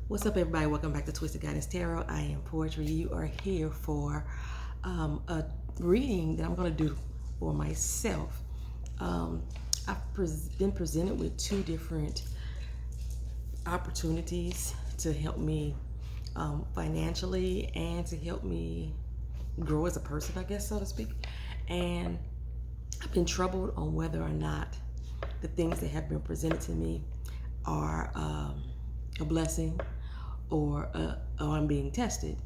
What's up, everybody? Welcome back to Twisted Guidance Tarot. I am Poetry. You are here for a reading that I'm going to do for myself. I've been presented with two different opportunities to help me financially and to help me grow as a person, I guess, so to speak. And I've been troubled on whether or not the things that have been presented to me are a blessing or I'm being tested,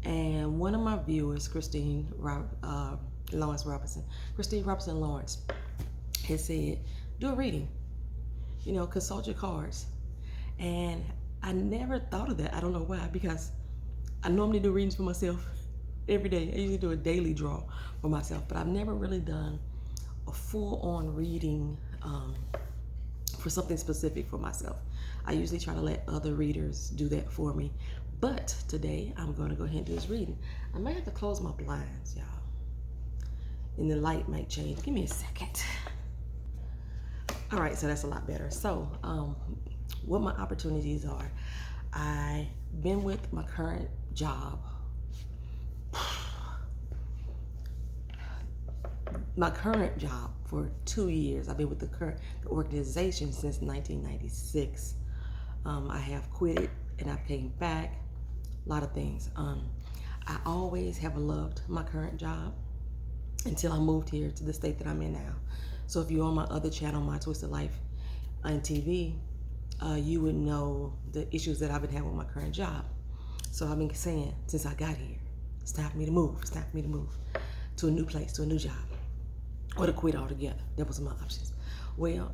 And one of my viewers, Lawrence Robinson, Christine Robinson Lawrence, has said, do a reading, consult your cards. And I never thought of that. I don't know why, because I normally do readings for myself every day. I usually do a daily draw for myself, but I've never really done a full-on reading for something specific for myself. I usually try to let other readers do that for me. But today, I'm going to go ahead and do this reading. I might have to close my blinds, y'all. And the light might change. Give me a second. All right, so that's a lot better. So, what my opportunities are. I've been with my current job. My current job for 2 years. I've been with the organization since 1996. I have quit it and I came back. A lot of things. I always have loved my current job until I moved here to the state that I'm in now. So if you're on my other channel, My Twisted Life on TV, you would know the issues that I've been having with my current job. So I've been saying since I got here, it's time for me to move. It's time for me to move to a new place, to a new job, or to quit altogether. That was my options. Well,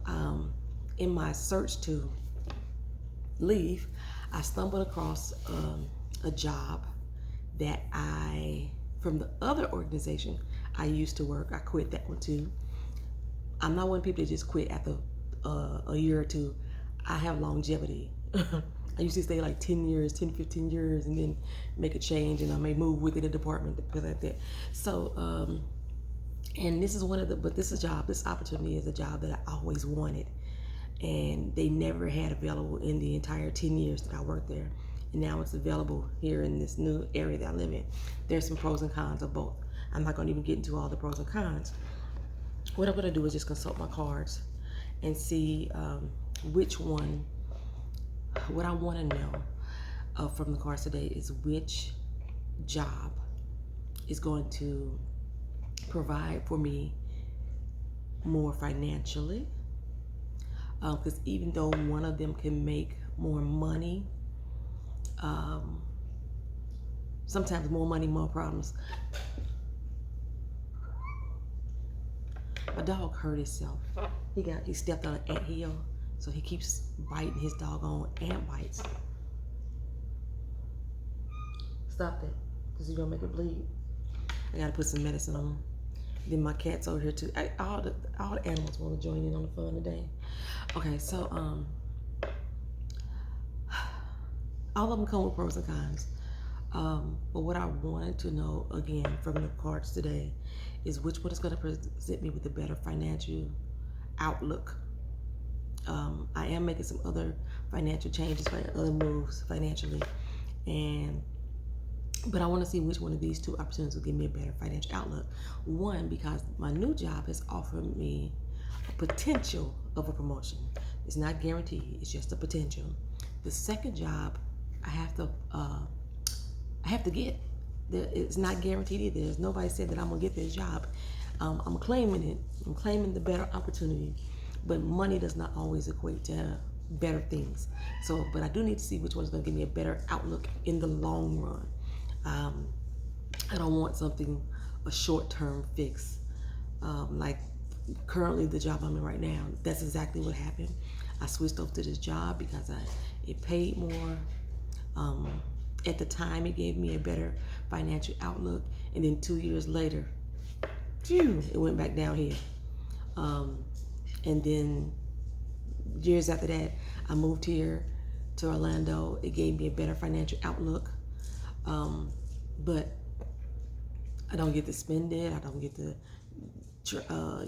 in my search to leave, I stumbled across a job that from the other organization I used to work. I quit that one too. I'm not one of the people that just quit after a year or two. I have longevity. I used to stay like 10 years, 10, 15 years, and then make a change, and I may move within a department, put like that. So, and this is this opportunity is a job that I always wanted. And they never had available in the entire 10 years that I worked there. And now it's available here in this new area that I live in. There's some pros and cons of both. I'm not gonna even get into all the pros and cons. What I'm gonna do is just consult my cards and see which one, what I wanna know from the cards today is which job is going to provide for me more financially. Because even though one of them can make more money, sometimes more money, more problems. My dog hurt himself. He stepped on an anthill, so he keeps biting his doggone ant bites. Stop that, because you're gonna make it bleed. I gotta put some medicine on him. Then my cat's over here too. All the animals want to join in on the fun today. Okay, so all of them come with pros and cons. But what I wanted to know again from the cards today is which one is going to present me with a better financial outlook. I am making some other financial changes, other moves financially, but I want to see which one of these two opportunities will give me a better financial outlook. One, because my new job has offered me a potential of a promotion. It's not guaranteed, it's just a potential. The second job I have to get. It's not guaranteed either. There's nobody said that I'm gonna get this job. I'm claiming it. I'm claiming the better opportunity, but money does not always equate to better things. So, but I do need to see which one's gonna give me a better outlook in the long run. I don't want a short-term fix. Like currently the job I'm in right now, that's exactly what happened. I switched over to this job because it paid more. At the time, it gave me a better financial outlook. And then 2 years later, it went back down here. And then years after that, I moved here to Orlando. It gave me a better financial outlook. But I don't get to spend it. I don't get to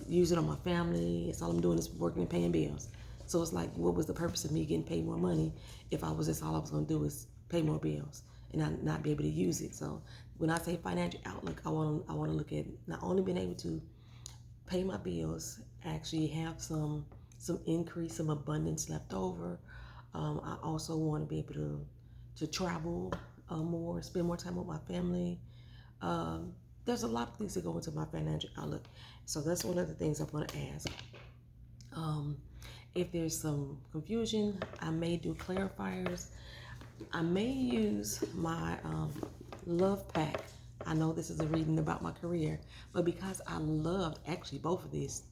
use it on my family. It's all I'm doing is working and paying bills. So it's like, what was the purpose of me getting paid more money if I was just all I was going to do is pay more bills and not be able to use it? So when I say financial outlook, I want to look at not only being able to pay my bills, actually have some increase, some abundance left over. I also want to be able to travel more, spend more time with my family. There's a lot of things that go into my financial outlook. So that's one of the things I want to ask. If there's some confusion, I may do clarifiers. I may use my love pack. I know this is a reading about my career, but because I loved actually both of these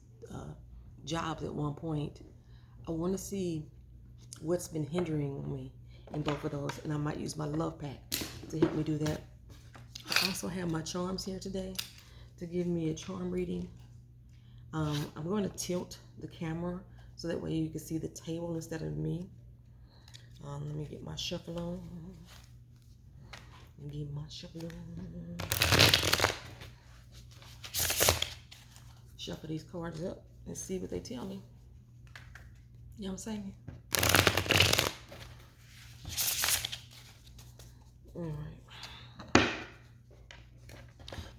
jobs at one point, I want to see what's been hindering me in both of those, and I might use my love pack to help me do that. I also have my charms here today to give me a charm reading. I'm going to tilt the camera so that way you can see the table instead of me. Let me get my shuffle on. Shuffle these cards up and see what they tell me. You know what I'm saying?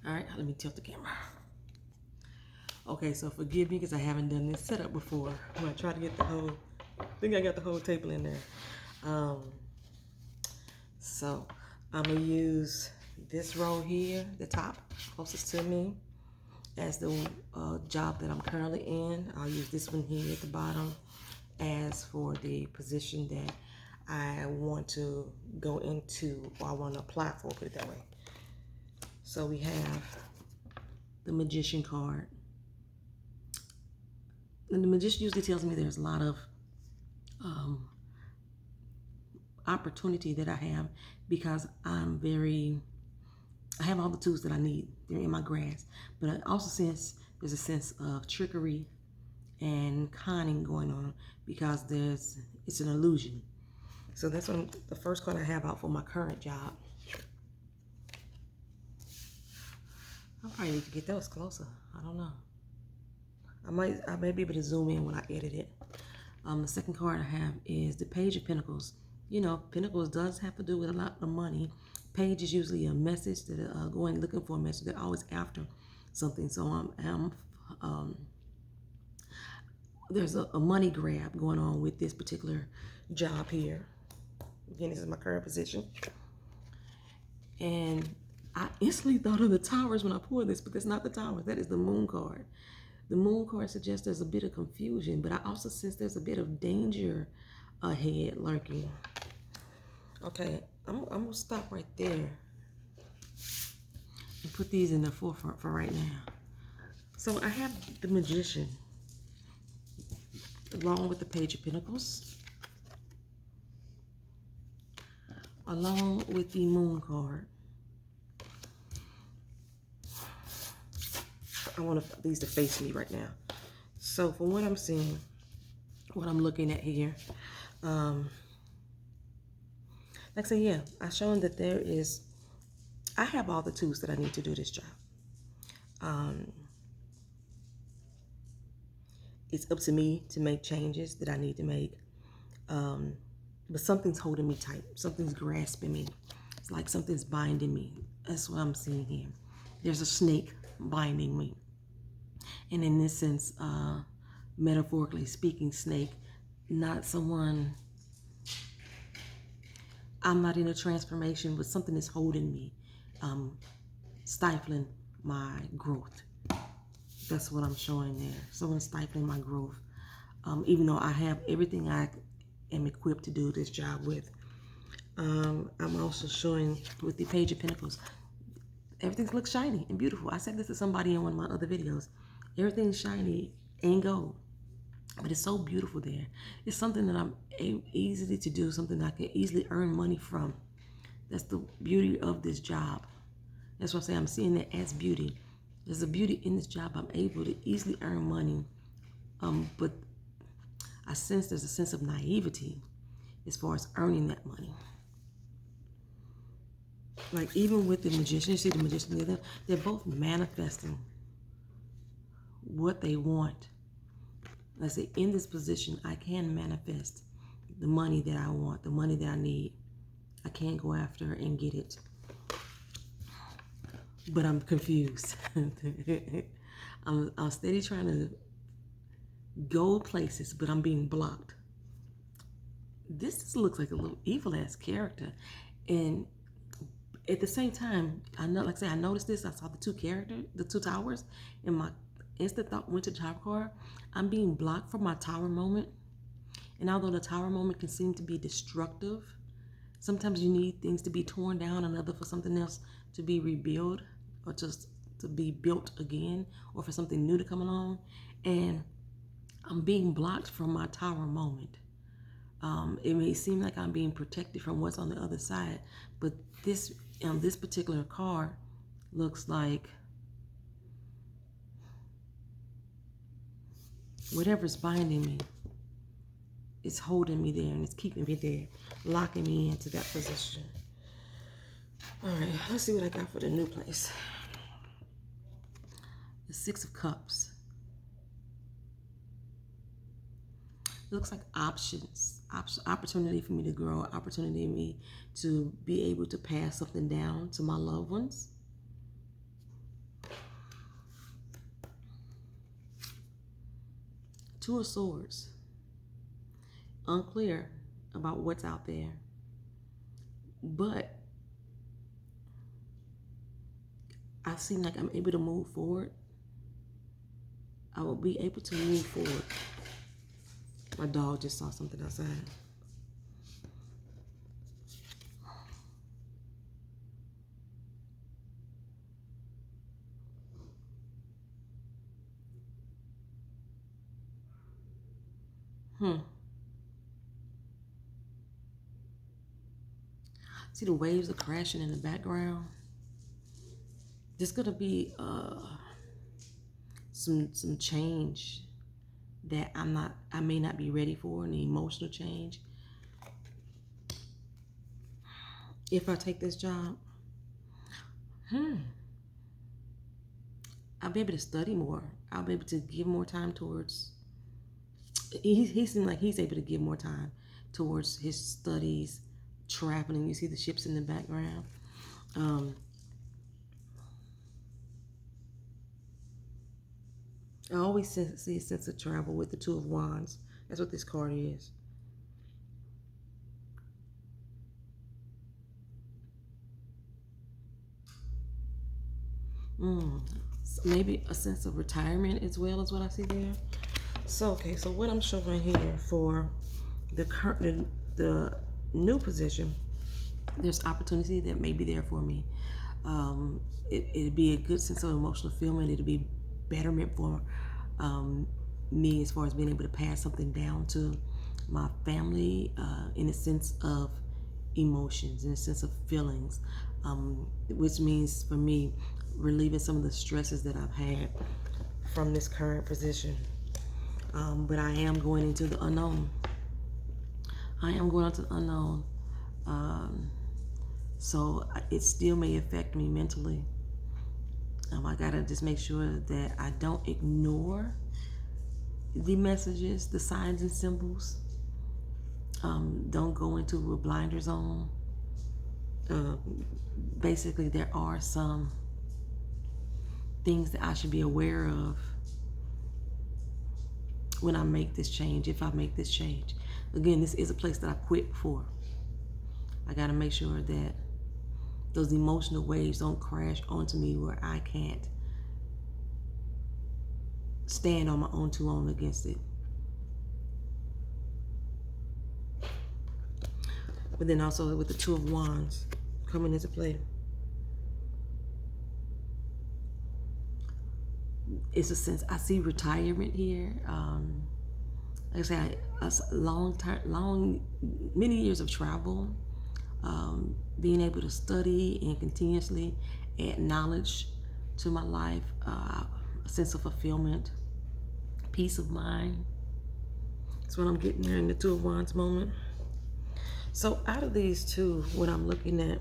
All right, let me tilt the camera. Okay, so forgive me because I haven't done this setup before. I'm gonna try to get I think I got the whole table in there. So I'm gonna use this row here, the top closest to me, as the job that I'm currently in. I'll use this one here at the bottom as for the position that I want to go into, or I want to apply for, put it that way. So we have the Magician card. And the Magician usually tells me there's a lot of opportunity that I have because I have all the tools that I need. They're in my grasp. But I also sense there's a sense of trickery and conning going on because it's an illusion. So that's the first card I have out for my current job. I probably need to get those closer. I don't know. I may be able to zoom in when I edit it. The second card I have is the Page of Pentacles. You know, Pentacles does have to do with a lot of money. Page is usually a message that going looking for a message. They're always after something. So there's a money grab going on with this particular job here. Again, this is my current position. And I instantly thought of the Towers when I pulled this, but that's not the Towers. That is the Moon card. The Moon card suggests there's a bit of confusion, but I also sense there's a bit of danger ahead lurking. Okay, I'm gonna stop right there and put these in the forefront for right now. So I have the Magician along with the Page of Pentacles, along with the Moon card. I want these to face me right now. So from what I'm seeing, what I'm looking at here, like I said, yeah, I've shown that I have all the tools that I need to do this job. It's up to me to make changes that I need to make. But something's holding me tight. Something's grasping me. It's like something's binding me. That's what I'm seeing here. There's a snake binding me. And in this sense, metaphorically speaking, snake, not someone, I'm not in a transformation, but something is holding me, stifling my growth. That's what I'm showing there. Someone's stifling my growth. Even though I have everything I am equipped to do this job with. I'm also showing with the Page of Pentacles, everything looks shiny and beautiful. I said this to somebody in one of my other videos. Everything's shiny and gold, but it's so beautiful there. It's something that I'm easily to do, something that I can easily earn money from. That's the beauty of this job. That's what I'm saying. I'm seeing it as beauty. There's a beauty in this job. I'm able to easily earn money, but I sense there's a sense of naivety as far as earning that money. Like even with the Magician, you see the Magician, they're both manifesting what they want. let's say in this position, I can manifest the money that I want, the money that I need. I can go after and get it. But I'm confused. I'm steady trying to go places, but I'm being blocked. This looks like a little evil-ass character. And at the same time, I know, like I said, I noticed this. I saw the two towers, and my instant thought went to the tower card. I'm being blocked from my tower moment. And although the tower moment can seem to be destructive, sometimes you need things to be torn down, another for something else to be rebuilt, or just to be built again, or for something new to come along. And I'm being blocked from my tower moment. It may seem like I'm being protected from what's on the other side, but this particular card looks like whatever's binding me is holding me there, and it's keeping me there, locking me into that position. All right, let's see what I got for the new place. The Six of Cups. It looks like options, opportunity for me to grow, opportunity for me to be able to pass something down to my loved ones. Two of Swords. Unclear about what's out there, but I seem like I'm able to move forward. I will be able to move forward. My dog just saw something outside. See the waves are crashing in the background. There's gonna be some change that I may not be ready for, an emotional change. If I take this job, I'll be able to study more. I'll be able to give more time towards, he seems like he's able to give more time towards his studies, traveling. You see the ships in the background. I always see a sense of travel with the Two of Wands. That's what this card is. So maybe a sense of retirement as well is what I see there. So, okay, so what I'm showing here for the new position, there's opportunity that may be there for me. It'd be a good sense of emotional fulfillment. It'd be betterment for me as far as being able to pass something down to my family in a sense of emotions, in a sense of feelings, which means for me relieving some of the stresses that I've had from this current position. But I am going into the unknown. So it still may affect me mentally. I gotta just make sure that I don't ignore the messages, the signs and symbols. Don't go into a blinders on. Basically, there are some things that I should be aware of when I make this change, if I make this change. Again, this is a place that I quit before. I gotta make sure that those emotional waves don't crash onto me where I can't stand on my own two own against it. But then also with the Two of Wands coming into play, it's a sense, I see retirement here. Like I said, many years of travel, being able to study and continuously add knowledge to my life, a sense of fulfillment, peace of mind. That's what I'm getting there in the Two of Wands moment. So out of these two, what I'm looking at,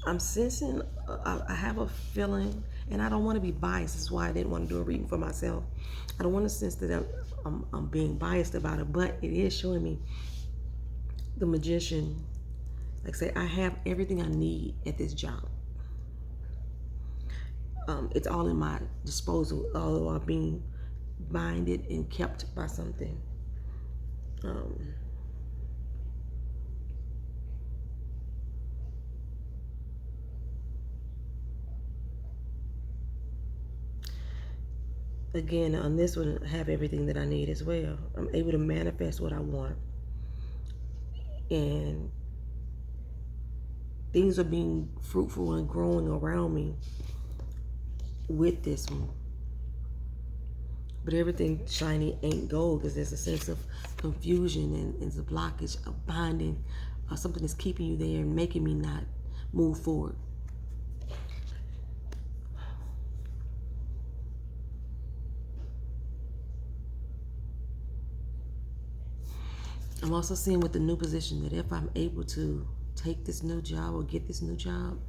I'm sensing, I have a feeling, and I don't want to be biased. This is why I didn't want to do a reading for myself. I don't want to sense that I'm being biased about it, but it is showing me the Magician. Like I say, I have everything I need at this job. It's all in my disposal, although I'm being binded and kept by something. Again, on this one, I have everything that I need as well. I'm able to manifest what I want. And things are being fruitful and growing around me with this one. But everything shiny ain't gold, because there's a sense of confusion and it's a blockage, of binding, something that's keeping you there and making me not move forward. I'm also seeing with the new position that if I'm able to take this new job or get this new job,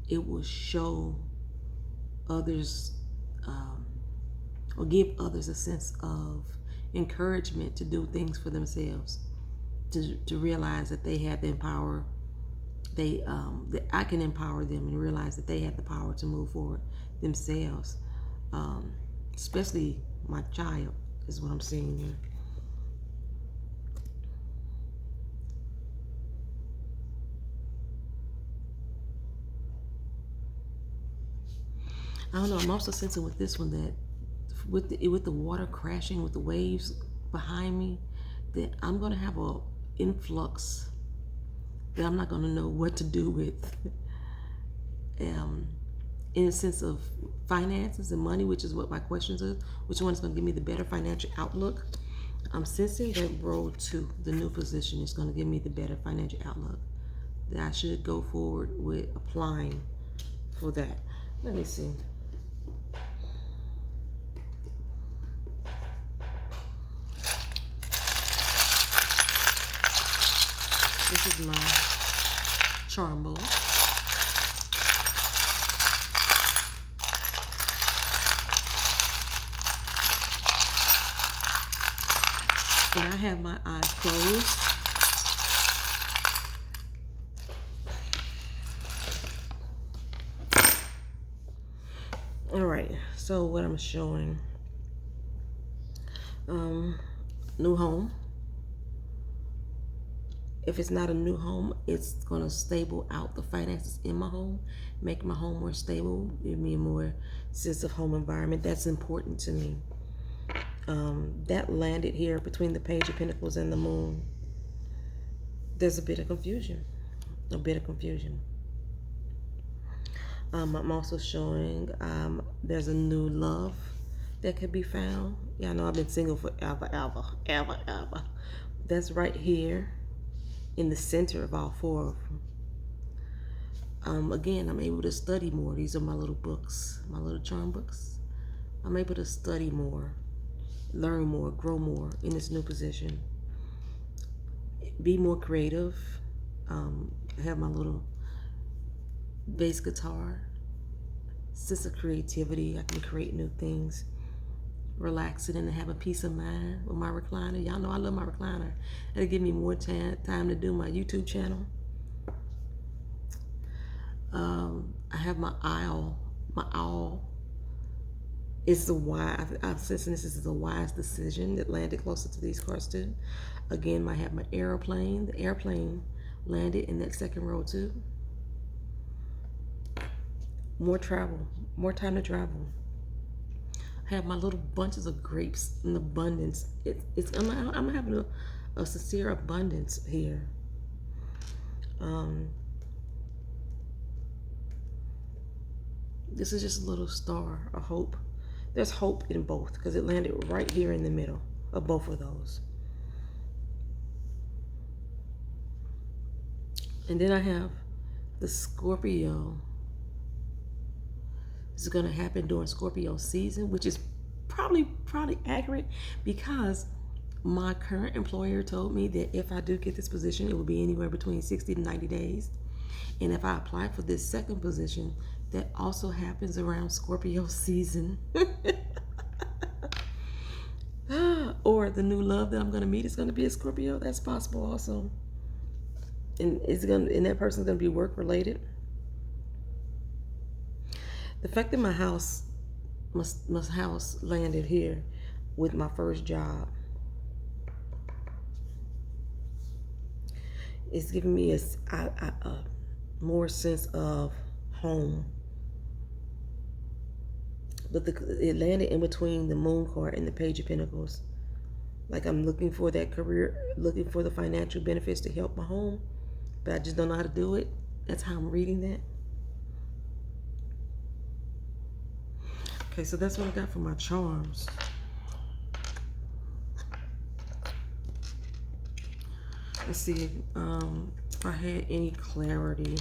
it will show others or give others a sense of encouragement to do things for themselves, to realize that they have the power, that I can empower them and realize that they have the power to move forward themselves, especially my child is what I'm seeing here. I don't know, I'm also sensing with this one that with the water crashing, with the waves behind me, that I'm going to have a influx that I'm not going to know what to do with. In a sense of finances and money, which is what my questions are. Which one is going to give me the better financial outlook? I'm sensing that row 2, the new position, is going to give me the better financial outlook. That I should go forward with applying for that. Let me see. This is my charm bowl. And I have my eyes closed. All right, so what I'm showing, new home. If it's not a new home, it's going to stable out the finances in my home, make my home more stable, give me a more sense of home environment. That's important to me. That landed here between the Page of Pentacles and the Moon. There's a bit of confusion. I'm also showing there's a new love that could be found. Yeah, I know I've been single forever, ever. That's right here in the center of all 4 of them. Again, I'm able to study more. These are my little books, my little charm books. I'm able to study more, learn more, grow more in this new position. Be more creative. Have my little bass guitar. Sense of creativity. I can create new things. Relaxing and have a peace of mind with my recliner. Y'all know I love my recliner. It'll give me more time to do my YouTube channel. I have my owl. My owl is I'm sensing this is a wise decision that landed closer to these cards too. Again, I have my airplane. The airplane landed in that second row too. More travel, more time to travel. I have my little bunches of grapes in abundance. I'm having a sincere abundance here. This is just a little star, a hope. There's hope in both because it landed right here in the middle of both of those. And then I have the Scorpio. This is going to happen during Scorpio season, which is probably accurate because my current employer told me that if I do get this position, it will be anywhere between 60 to 90 days. And if I apply for this second position, that also happens around Scorpio season. Or the new love that I'm going to meet is going to be a Scorpio. That's possible also. And that person's going to be work related. The fact that my house landed here with my first job, it's giving me a more sense of home. But it landed in between the Moon card and the Page of Pentacles. Like I'm looking for that career, looking for the financial benefits to help my home, but I just don't know how to do it. That's how I'm reading that. Okay, so that's what I got for my charms. Let's see if I had any clarity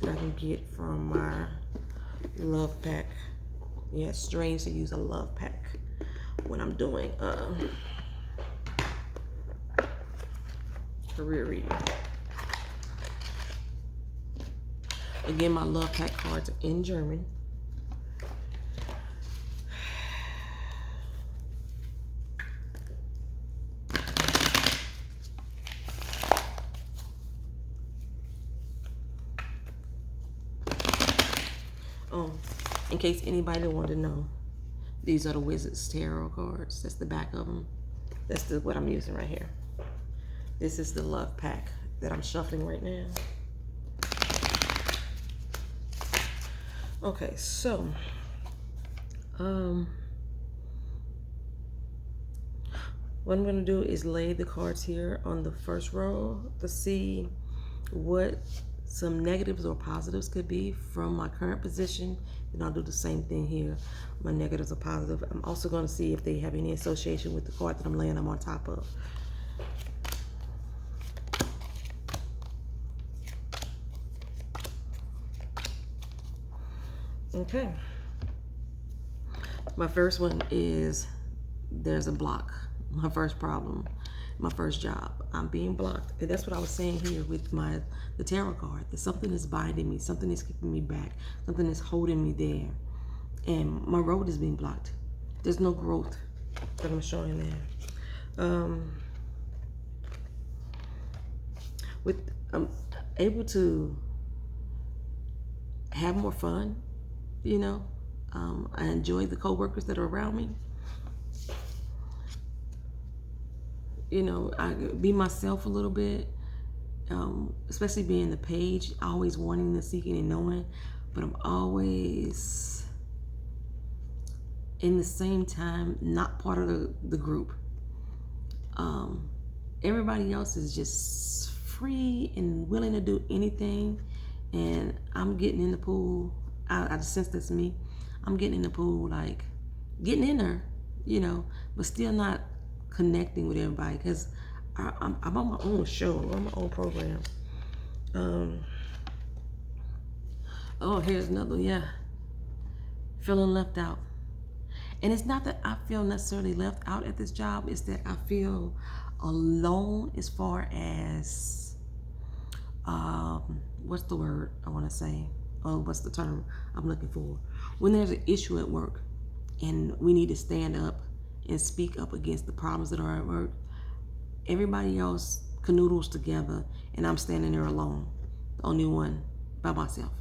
that I can get from my love pack. Yeah, it's strange to use a love pack when I'm doing career reading. Again, my love pack cards are in German. Oh, in case anybody wanted to know, these are the Wizard's Tarot cards. That's the back of them. That's what I'm using right here. This is the love pack that I'm shuffling right now. Okay, so what I'm going to do is lay the cards here on the first row to see what some negatives or positives could be from my current position. And I'll do the same thing here. My negatives or positive. I'm also going to see if they have any association with the card that I'm laying them on top of. Okay. My first one is there's a block. My first problem, my first job. I'm being blocked. And that's what I was saying here with the tarot card. That something is binding me, something is keeping me back, something is holding me there. And my road is being blocked. There's no growth that I'm showing there. I'm able to have more fun, you know. I enjoy the co-workers that are around me. You know, I be myself a little bit, especially being the page, always wanting and seeking and knowing, but I'm always, in the same time, not part of the group. Everybody else is just free and willing to do anything, and I'm getting in the pool. I just sense that's me. I'm getting in the pool, like, getting in there, you know, but still not connecting with everybody, because I'm on my own show, I'm on my own program. Oh, here's another, yeah. Feeling left out. And it's not that I feel necessarily left out at this job, it's that I feel alone as far as, what's the word I want to say? Oh, what's the term I'm looking for? When there's an issue at work and we need to stand up and speak up against the problems that are at work, everybody else canoodles together and I'm standing there alone, the only one by myself.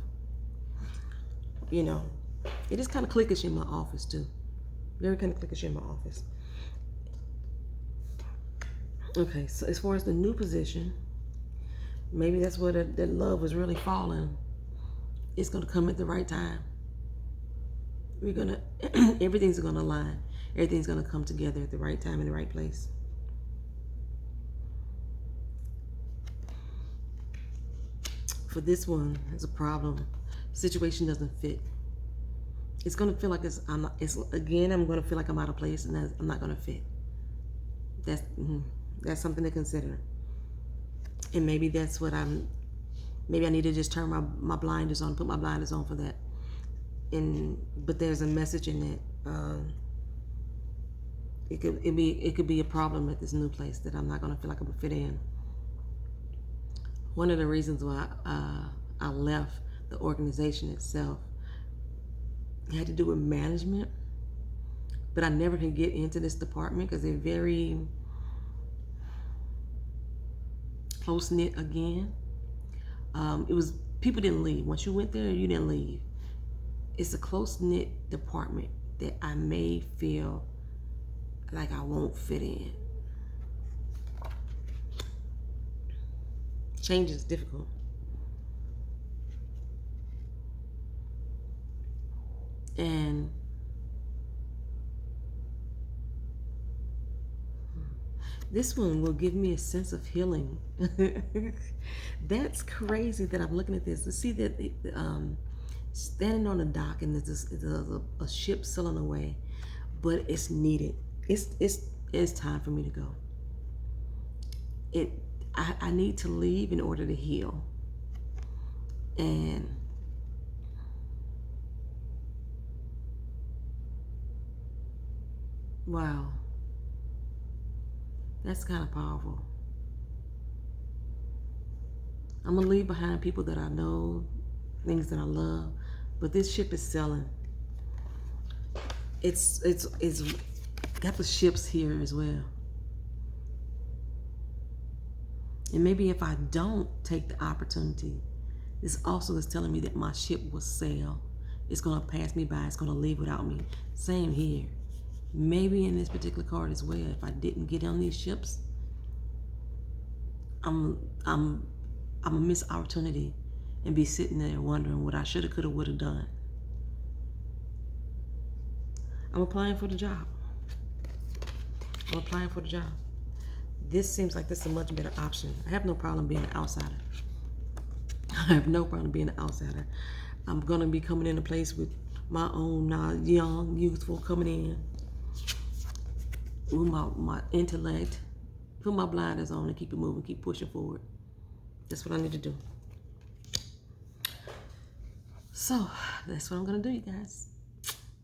You know, it is kind of cliquish in my office too. Very kind of cliquish in my office. Okay, so as far as the new position, maybe that's where that love was really falling. It's gonna come at the right time. We're gonna, everything's gonna align. Everything's gonna come together at the right time in the right place. For this one, there's a problem. Situation doesn't fit. It's gonna feel like I'm gonna feel like I'm out of place, and I'm not gonna fit. That's something to consider. And maybe that's what maybe I need to just turn my blinders on, put my blinders on for that. But there's a message in that. It could be a problem at this new place that I'm not gonna feel like I'm gonna fit in. One of the reasons why I left the organization itself. It had to do with management, but I never could get into this department because they're very close-knit again. It was, people didn't leave. Once you went there, you didn't leave. It's a close-knit department that I may feel like I won't fit in. Change is difficult. And this one will give me a sense of healing. That's crazy that I'm looking at this to see that standing on a dock and there's a ship sailing away, but it's needed. It's time for me to go. I need to leave in order to heal. And wow, that's kind of powerful. I'm gonna leave behind people that I know, things that I love, but this ship is sailing. It's got the ships here as well. And maybe if I don't take the opportunity, this also is telling me that my ship will sail. It's gonna pass me by, it's gonna leave without me. Same here. Maybe in this particular card as well, if I didn't get on these ships, I'm gonna miss opportunity and be sitting there wondering what I shoulda, coulda, woulda done. I'm applying for the job. I'm applying for the job. This seems like this is a much better option. I have no problem being an outsider. I have no problem being an outsider. I'm gonna be coming in a place with my own young, youthful, coming in with my intellect, put my blinders on and keep it moving, keep pushing forward. That's what I need to do. So that's what I'm gonna do, you guys.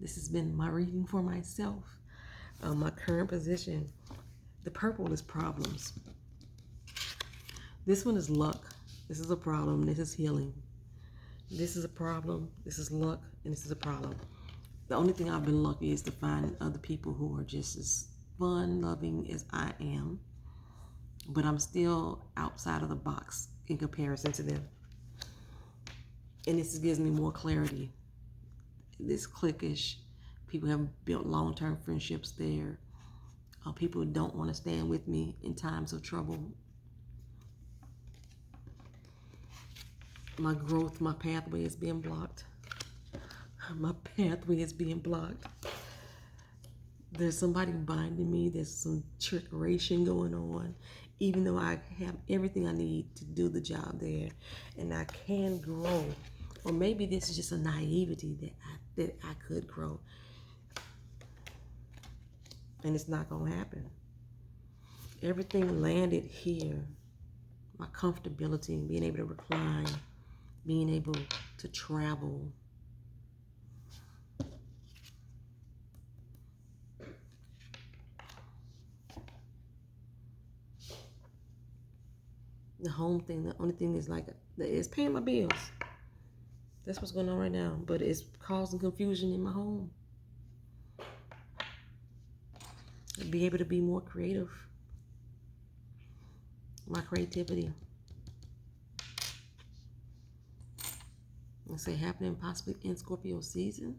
This has been my reading for myself. My current position. The purple is problems. This one is luck. This is a problem. This is healing. This is a problem. This is luck. And this is a problem. The only thing I've been lucky is to find other people who are just as fun, loving as I am. But I'm still outside of the box in comparison to them. And this gives me more clarity. This cliquish. People have built long-term friendships there. People don't want to stand with me in times of trouble. My growth, my pathway is being blocked. My pathway is being blocked. There's somebody binding me. There's some trickery going on. Even though I have everything I need to do the job there. And I can grow. Or maybe this is just a naivety that I could grow. And it's not going to happen. Everything landed here. My comfortability, being able to recline, being able to travel. The home thing, the only thing is like, it's paying my bills. That's what's going on right now. But it's causing confusion in my home. Be able to be more creative. My creativity. Let's say happening possibly in Scorpio season.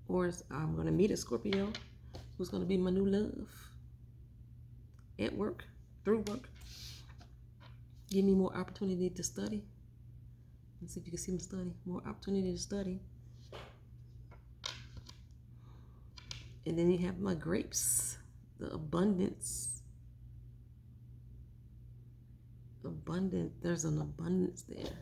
Or I'm going to meet a Scorpio who's going to be my new love. At work, through work. Give me more opportunity to study. Let's see if you can see me study. More opportunity to study. And then you have my grapes, the abundance. Abundant, there's an abundance there.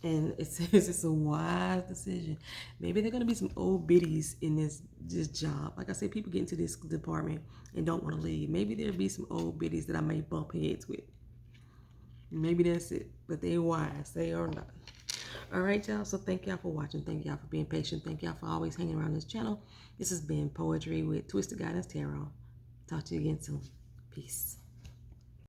And it says it's a wise decision. Maybe there are going to be some old biddies in this job. Like I said, people get into this department and don't want to leave. Maybe there'll be some old biddies that I may bump heads with. Maybe that's it. But they're wise. They are not. All right, y'all. So thank y'all for watching. Thank y'all for being patient. Thank y'all for always hanging around this channel. This has been Poetry with Twisted Guidance Tarot. Talk to you again soon. Peace.